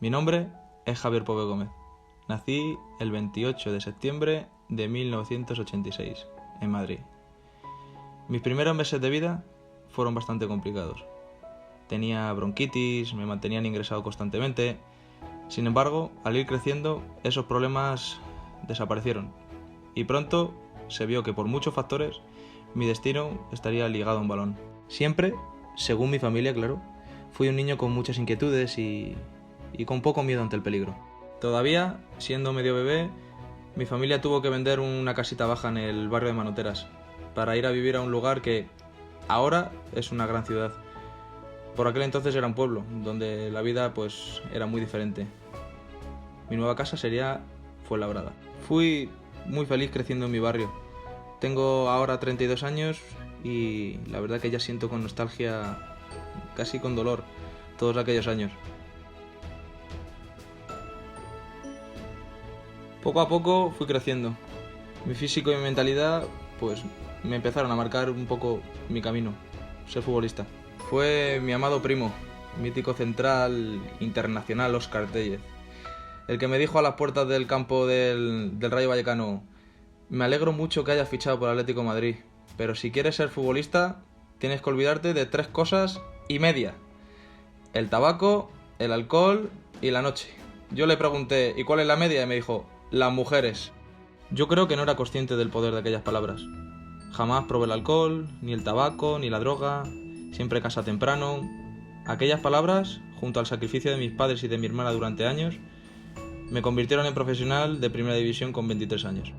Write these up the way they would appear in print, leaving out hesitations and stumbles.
Mi nombre es Javier Pove Gómez. Nací el 28 de septiembre de 1986, en Madrid. Mis primeros meses de vida fueron bastante complicados. Tenía bronquitis, me mantenían ingresado constantemente. Sin embargo, al ir creciendo, esos problemas desaparecieron. Y pronto se vio que por muchos factores, mi destino estaría ligado a un balón. Siempre, según mi familia, claro, fui un niño con muchas inquietudes y con poco miedo ante el peligro. Todavía, siendo medio bebé, mi familia tuvo que vender una casita baja en el barrio de Manoteras para ir a vivir a un lugar que ahora es una gran ciudad. Por aquel entonces era un pueblo, donde la vida pues era muy diferente. Mi nueva casa sería Fuenlabrada. Fui muy feliz creciendo en mi barrio. Tengo ahora 32 años y la verdad que ya siento con nostalgia, casi con dolor, todos aquellos años. Poco a poco fui creciendo. Mi físico y mi mentalidad pues me empezaron a marcar un poco mi camino, ser futbolista. Fue mi amado primo, mítico central internacional Óscar Tellez, el que me dijo a las puertas del campo del Rayo Vallecano: me alegro mucho que hayas fichado por Atlético de Madrid, pero si quieres ser futbolista tienes que olvidarte de 3 cosas y media: el tabaco, el alcohol y la noche. Yo le pregunté: ¿y cuál es la media? Y me dijo: las mujeres. Yo creo que no era consciente del poder de aquellas palabras. Jamás probé el alcohol, ni el tabaco, ni la droga, siempre casa temprano. Aquellas palabras, junto al sacrificio de mis padres y de mi hermana durante años, me convirtieron en profesional de primera división con 23 años.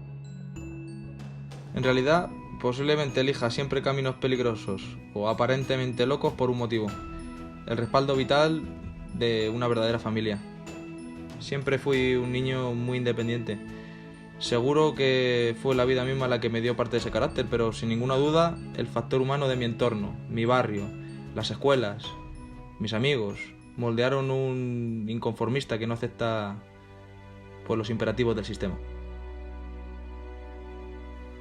En realidad, posiblemente elija siempre caminos peligrosos o aparentemente locos por un motivo: el respaldo vital de una verdadera familia. Siempre fui un niño muy independiente. Seguro que fue la vida misma la que me dio parte de ese carácter, pero sin ninguna duda el factor humano de mi entorno, mi barrio, las escuelas, mis amigos, moldearon un inconformista que no acepta pues los imperativos del sistema.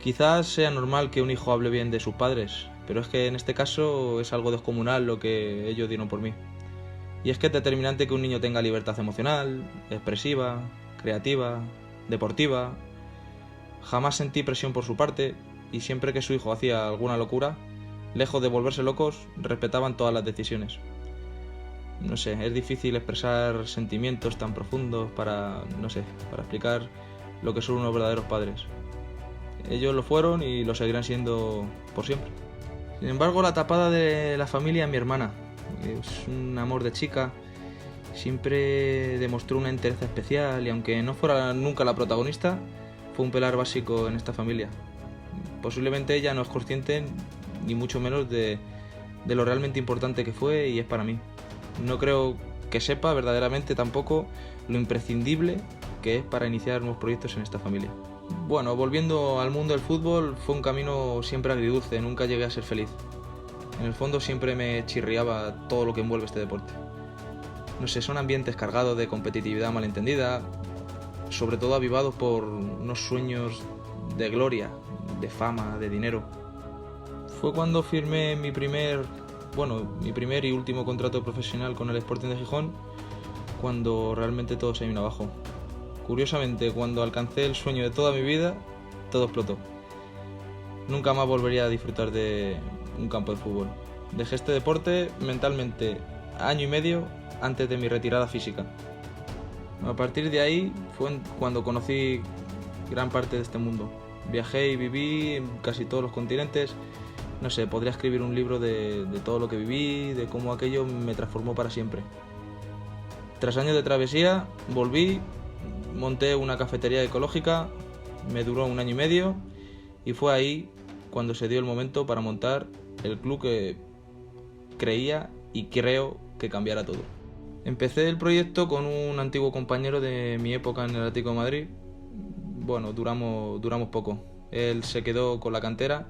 Quizás sea normal que un hijo hable bien de sus padres, pero es que en este caso es algo descomunal lo que ellos dieron por mí. Y es que es determinante que un niño tenga libertad emocional, expresiva, creativa, deportiva. Jamás sentí presión por su parte y siempre que su hijo hacía alguna locura, lejos de volverse locos, respetaban todas las decisiones. No sé, es difícil expresar sentimientos tan profundos para explicar lo que son unos verdaderos padres. Ellos lo fueron y lo seguirán siendo por siempre. Sin embargo, la tapada de la familia es mi hermana. Es un amor de chica, siempre demostró una entereza especial y aunque no fuera nunca la protagonista, fue un pilar básico en esta familia. Posiblemente ella no es consciente ni mucho menos de lo realmente importante que fue y es para mí. No creo que sepa verdaderamente tampoco lo imprescindible que es para iniciar nuevos proyectos en esta familia. Bueno, volviendo al mundo del fútbol, fue un camino siempre agridulce, nunca llegué a ser feliz. En el fondo siempre me chirriaba todo lo que envuelve este deporte. No sé, son ambientes cargados de competitividad malentendida, sobre todo avivados por unos sueños de gloria, de fama, de dinero. Fue cuando firmé mi primer y último contrato profesional con el Sporting de Gijón, cuando realmente todo se vino abajo. Curiosamente, cuando alcancé el sueño de toda mi vida, todo explotó. Nunca más volvería a disfrutar de un campo de fútbol. Dejé este deporte mentalmente año y medio antes de mi retirada física. A partir de ahí fue cuando conocí gran parte de este mundo. Viajé y viví en casi todos los continentes. No sé, podría escribir un libro de todo lo que viví, de cómo aquello me transformó para siempre. Tras años de travesía, volví, monté una cafetería ecológica, me duró 1 año y medio y fue ahí cuando se dio el momento para montar el club que creía y creo que cambiará todo. Empecé el proyecto con un antiguo compañero de mi época en el Atlético de Madrid. Bueno, duramos poco. Él se quedó con la cantera,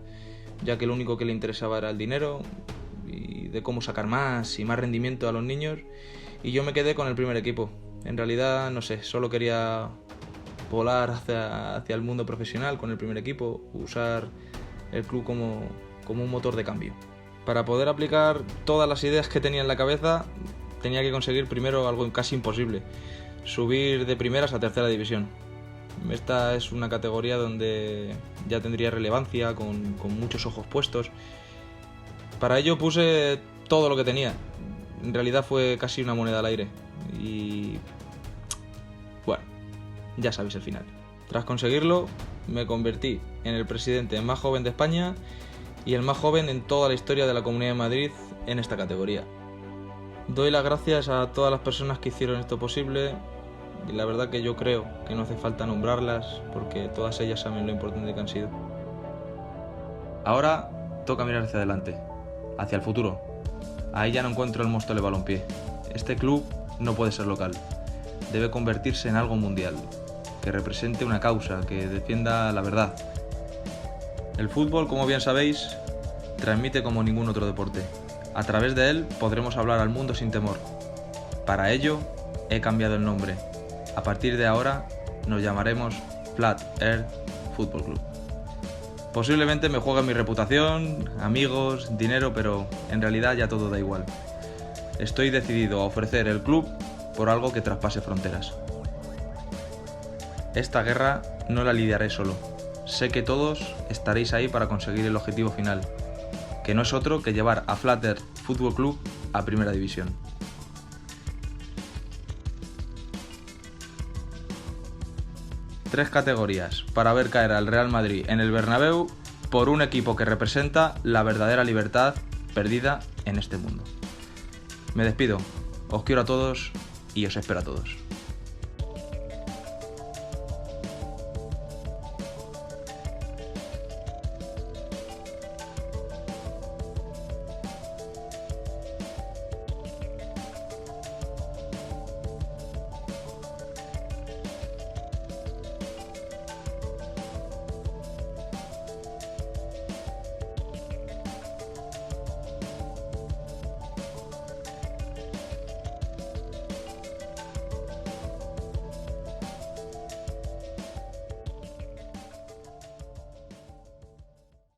ya que lo único que le interesaba era el dinero y de cómo sacar más y más rendimiento a los niños, y yo me quedé con el primer equipo. En realidad, no sé, solo quería volar hacia el mundo profesional con el primer equipo, usar el club como un motor de cambio. Para poder aplicar todas las ideas que tenía en la cabeza, tenía que conseguir primero algo casi imposible: subir de primeras a tercera división. Esta es una categoría donde ya tendría relevancia, con muchos ojos puestos. Para ello puse todo lo que tenía. En realidad fue casi una moneda al aire. Y bueno, ya sabéis el final. Tras conseguirlo, me convertí en el presidente más joven de España y el más joven en toda la historia de la Comunidad de Madrid en esta categoría. Doy las gracias a todas las personas que hicieron esto posible, y la verdad que yo creo que no hace falta nombrarlas porque todas ellas saben lo importante que han sido. Ahora toca mirar hacia adelante, hacia el futuro. Ahí ya no encuentro el Móstoles Balompié. Este club no puede ser local, debe convertirse en algo mundial, que represente una causa, que defienda la verdad. El fútbol, como bien sabéis, transmite como ningún otro deporte. A través de él podremos hablar al mundo sin temor. Para ello, he cambiado el nombre. A partir de ahora, nos llamaremos Flat Earth Football Club. Posiblemente me juegue mi reputación, amigos, dinero, pero en realidad ya todo da igual. Estoy decidido a ofrecer el club por algo que traspase fronteras. Esta guerra no la lidiaré solo. Sé que todos estaréis ahí para conseguir el objetivo final, que no es otro que llevar a Flat Earth Football Club a Primera División. Tres categorías para ver caer al Real Madrid en el Bernabéu por un equipo que representa la verdadera libertad perdida en este mundo. Me despido, os quiero a todos y os espero a todos.